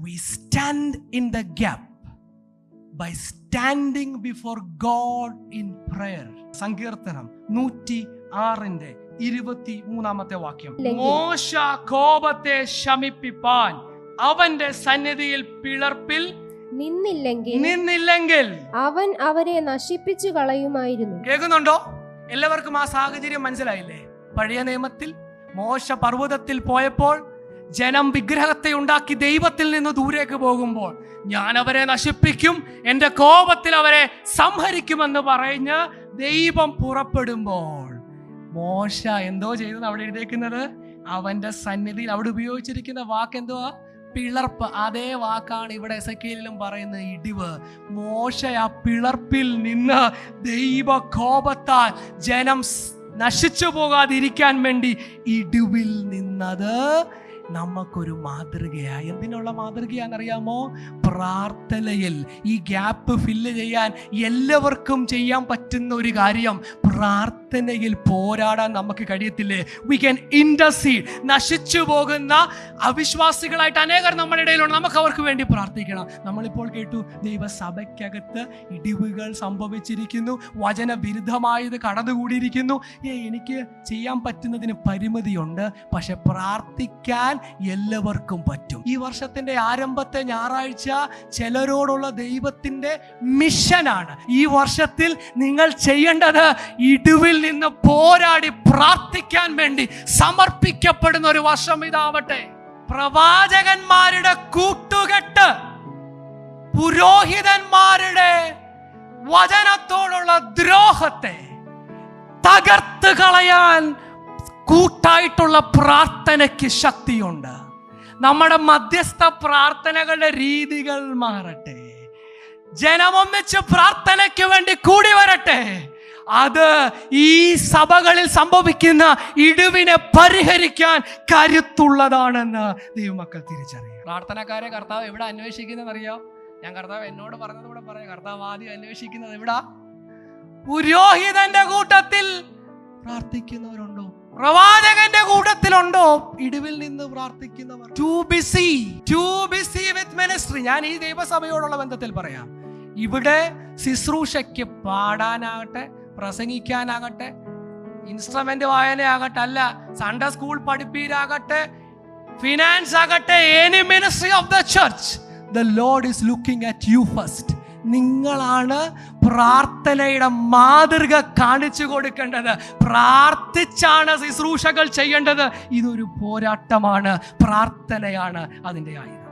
we stand in the gap by standing before God in prayer. സങ്കീർത്തനം 106:23 വാക്യം. മോശ കോപത്തെ ശമിപ്പിപ്പാൻ അവന്റെ സന്നിധിയിൽ പിളർപ്പിൽ നിന്നില്ലെങ്കിൽ അവൻ അവരെ നശിപ്പിച്ചു കളയുമായിരുന്നു. കേൾക്കുന്നുണ്ടോ? എല്ലാവർക്കും ആ സാഹചര്യം മനസ്സിലായില്ലേ? പഴയ നിയമത്തിൽ മോശ പർവ്വതത്തിൽ പോയപ്പോൾ ജനം വിഗ്രഹത്തെ ഉണ്ടാക്കി ദൈവത്തിൽ നിന്ന് ദൂരേക്ക് പോകുമ്പോൾ, ഞാൻ അവരെ നശിപ്പിക്കും, എൻ്റെ കോപത്തിൽ അവരെ സംഹരിക്കുമെന്ന് പറഞ്ഞ് ദൈവം പുറപ്പെടുമ്പോൾ മോശ എന്തോ ചെയ്തെന്ന് അവിടെ എഴുതിയിരിക്കുന്നത്? അവന്റെ സന്നിധിയിൽ അവിടെ ഉപയോഗിച്ചിരിക്കുന്ന വാക്ക് എന്തുവാ? പിളർപ്പ്. അതേ വാക്കാണ് ഇവിടെ എസെക്കിയേലിലും പറയുന്ന ഇടിവ്. മോശ ആ പിളർപ്പിൽ നിന്ന് ദൈവ കോപത്താൽ ജനം നശിച്ചു പോകാതിരിക്കാൻ വേണ്ടി ഇടിവിൽ നിന്നത് നമുക്കൊരു മാതൃകയായി. എന്തിനുള്ള മാതൃകയാണെന്നറിയാമോ? പ്രാർത്ഥനയിൽ ഈ ഗ്യാപ്പ് ഫില്ല് ചെയ്യാൻ എല്ലാവർക്കും ചെയ്യാൻ പറ്റുന്ന ഒരു കാര്യം, പ്രാർത്ഥനയിൽ പോരാടാൻ നമുക്ക് കഴിയത്തില്ലേ? We can intercede. നശിച്ചു പോകുന്ന അവിശ്വാസികളായിട്ട് അനേകർ നമ്മുടെ ഇടയിലുണ്ട്. നമുക്ക് അവർക്ക് വേണ്ടി പ്രാർത്ഥിക്കണം. നമ്മളിപ്പോൾ കേട്ടു, ദൈവസഭയ്ക്കകത്ത് ഇടിവുകൾ സംഭവിച്ചിരിക്കുന്നു, വചനവിരുദ്ധമായത് കടന്നുകൂടിയിരിക്കുന്നു. എനിക്ക് ചെയ്യാൻ പറ്റുന്നതിന് പരിമിതിയുണ്ട്, പക്ഷെ പ്രാർത്ഥിക്കാൻ എല്ലാവർക്കും പറ്റും. ഈ വർഷത്തിന്റെ ആരംഭത്തെ ഞായറാഴ്ച ചിലരോടുള്ള ദൈവത്തിന്റെ മിഷനാണ്. ഈ വർഷത്തിൽ നിങ്ങൾ ചെയ്യേണ്ടത് ഇടിവിൽ നിന്ന് പോരാടി പ്രാർത്ഥിക്കാൻ വേണ്ടി സമർപ്പിക്കപ്പെടുന്ന ഒരു വർഷം ഇതാവട്ടെ. പ്രവാചകന്മാരുടെ കൂട്ടുകെട്ട്, പുരോഹിതന്മാരുടെ വചനത്തോടുള്ള ദ്രോഹത്തെ തകർത്ത് കളയാൻ കൂട്ടായിട്ടുള്ള പ്രാർത്ഥനയ്ക്ക് ശക്തിയുണ്ട്. നമ്മുടെ മധ്യസ്ഥ പ്രാർത്ഥനകളുടെ രീതികൾ മാറട്ടെ. ജനമൊന്നിച്ച് പ്രാർത്ഥനയ്ക്ക് വേണ്ടി കൂടി വരട്ടെ. അത് ഈ സഭകളിൽ സംഭവിക്കുന്ന ഇടിവിനെ പരിഹരിക്കാൻ കരുത്തുള്ളതാണെന്ന് ദൈവമക്കൾ തിരിച്ചറിയാം. പ്രാർത്ഥനക്കാരെ കർത്താവ് എവിടെ അന്വേഷിക്കുന്നതെന്നറിയോ? ഞാൻ കർത്താവ് എന്നോട് പറഞ്ഞതുകൂടെ പറയാം. കർത്താവ് ആദ്യം അന്വേഷിക്കുന്നത് എവിടാ? പുരോഹിതന്റെ കൂട്ടത്തിൽ പ്രാർത്ഥിക്കുന്നവരുണ്ടോ? പ്രവാചകന്റെ കൂട്ടത്തിലുണ്ടോ ഇടിവിൽ നിന്ന് പ്രാർത്ഥിക്കുന്നവർ? Too busy with ministry. ഞാൻ ഈ ദൈവസഭയോടുള്ള ബന്ധത്തിൽ പറയാം. ഇവിടെ ശുശ്രൂഷയ്ക്ക് പാടാനാകട്ടെ, പ്രസംഗിക്കാനാകട്ടെ, ഇൻസ്ട്രുമെന്റ് വായനയാകട്ടെ, അല്ല സൺഡേ സ്കൂൾ പഠിപ്പീരാകട്ടെ, ഫിനാൻസ് ആകട്ടെ, any ministry of the church, the Lord is looking at you first. നിങ്ങളാണ് പ്രാർത്ഥനയുടെ മാതൃക കാണിച്ചു കൊടുക്കേണ്ടത്. പ്രാർത്ഥിച്ചാണ് ശുശ്രൂഷകൾ ചെയ്യേണ്ടത്. ഇതൊരു പോരാട്ടമാണ്. പ്രാർത്ഥനയാണ് അതിൻ്റെ ആയുധം.